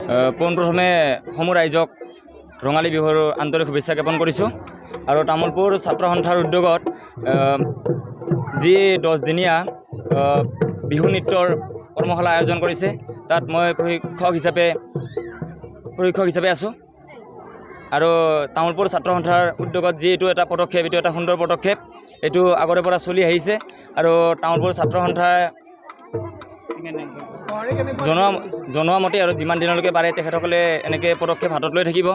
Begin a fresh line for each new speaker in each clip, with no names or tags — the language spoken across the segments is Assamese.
পোনপ্ৰথমে সমূহ ৰাইজক ৰঙালী বিহুৰ আন্তৰিক শুভেচ্ছা জ্ঞাপন কৰিছোঁ। আৰু তামোলপুৰ ছাত্ৰ সন্থাৰ উদ্যোগত যি 10 দিনীয়া বিহু নৃত্যৰ কৰ্মশালা আয়োজন কৰিছে, তাত মই প্ৰশিক্ষক হিচাপে আছোঁ। আৰু তামোলপুৰ ছাত্ৰ সন্থাৰ উদ্যোগত যি এইটো এটা পদক্ষেপ, এইটো এটা সুন্দৰ পদক্ষেপ। এইটো আগৰে পৰা চলি আহিছে আৰু তামোলপুৰ ছাত্ৰ সন্থাই জনোৱা মতে আৰু যিমান দিনলৈকে পাৰে তেখেতসকলে এনেকৈ পদক্ষেপ হাতত লৈ থাকিব।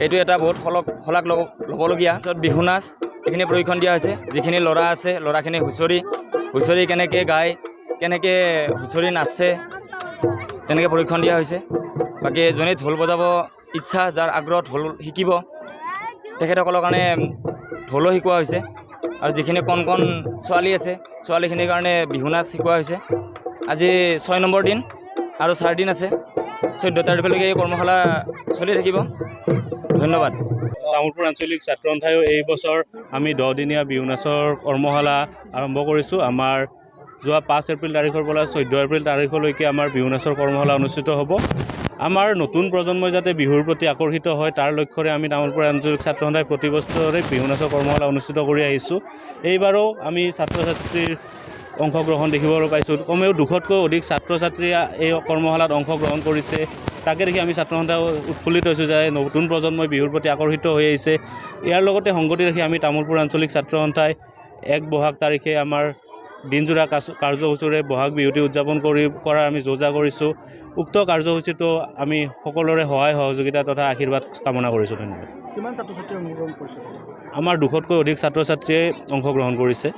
এইটো এটা বহুত শলাগ ল'বলগীয়া। তাৰপিছত বিহু নাচ এইখিনি প্ৰশিক্ষণ দিয়া হৈছে। যিখিনি ল'ৰা আছে, ল'ৰাখিনি হুঁচৰি কেনেকৈ গায়, কেনেকৈ হুঁচৰি নাচে, তেনেকৈ প্ৰশিক্ষণ দিয়া হৈছে। বাকী যোনে ঢোল বজাব ইচ্ছা, যাৰ আগ্ৰহ ঢোল শিকিব, তেখেতসকলৰ কাৰণে ঢোলো শিকোৱা হৈছে। আৰু যিখিনি কণ ছোৱালী আছে, ছোৱালীখিনিৰ কাৰণে বিহু নাচ শিকোৱা হৈছে। আজি 6 নম্বৰ দিন আৰু 4 দিন আছে। 14 তাৰিখলৈকে এই কৰ্মশালা চলি থাকিব। ধন্যবাদ।
তামোলপুৰ আঞ্চলিক ছাত্ৰ সন্থায়ো এই বছৰ আমি 10 দিনীয়া বিহু নাচৰ কৰ্মশালা আৰম্ভ কৰিছোঁ। আমাৰ যোৱা 5 এপ্ৰিল তাৰিখৰ পৰা 14 এপ্ৰিল তাৰিখলৈকে আমাৰ বিহু নাচৰ কৰ্মশালা অনুষ্ঠিত হ'ব। আমাৰ নতুন প্ৰজন্মই যাতে বিহুৰ প্ৰতি আকৰ্ষিত হয়, তাৰ লক্ষ্যৰে আমি তামোলপুৰ আঞ্চলিক ছাত্ৰ সন্থাই প্ৰতি বছৰে বিহু নাচৰ কৰ্মশালা অনুষ্ঠিত কৰি আহিছোঁ। এইবাৰো আমি ছাত্ৰ ছাত্ৰীৰ অংশগ্ৰহণ দেখিবলৈ পাইছোঁ। কমেও 200তকৈ অধিক ছাত্ৰ ছাত্ৰীয়ে এই কৰ্মশালাত অংশগ্ৰহণ কৰিছে। তাকে দেখি আমি ছাত্ৰ সন্থাই উৎফুল্লিত হৈছোঁ যে নতুন প্ৰজন্মই বিহুৰ প্ৰতি আকৰ্ষিত হৈ আহিছে। ইয়াৰ লগতে সংগতি ৰাখি আমি তামোলপুৰ আঞ্চলিক ছাত্ৰ সন্থাই 1 বহাগ তাৰিখে আমাৰ দিনজোৰা কাৰ্যসূচীৰে বহাগ বিহুটি উদযাপন কৰাৰ আমি যোজা কৰিছোঁ। উক্ত কাৰ্যসূচীটো আমি সকলোৰে সহায় সহযোগিতা তথা আশীৰ্বাদ কামনা কৰিছোঁ। ধন্যবাদ।
কিমান ছাত্ৰ ছাত্ৰী অংশগ্ৰহণ কৰিছে?
আমাৰ 200তকৈ অধিক ছাত্ৰ ছাত্ৰীয়ে অংশগ্ৰহণ কৰিছে।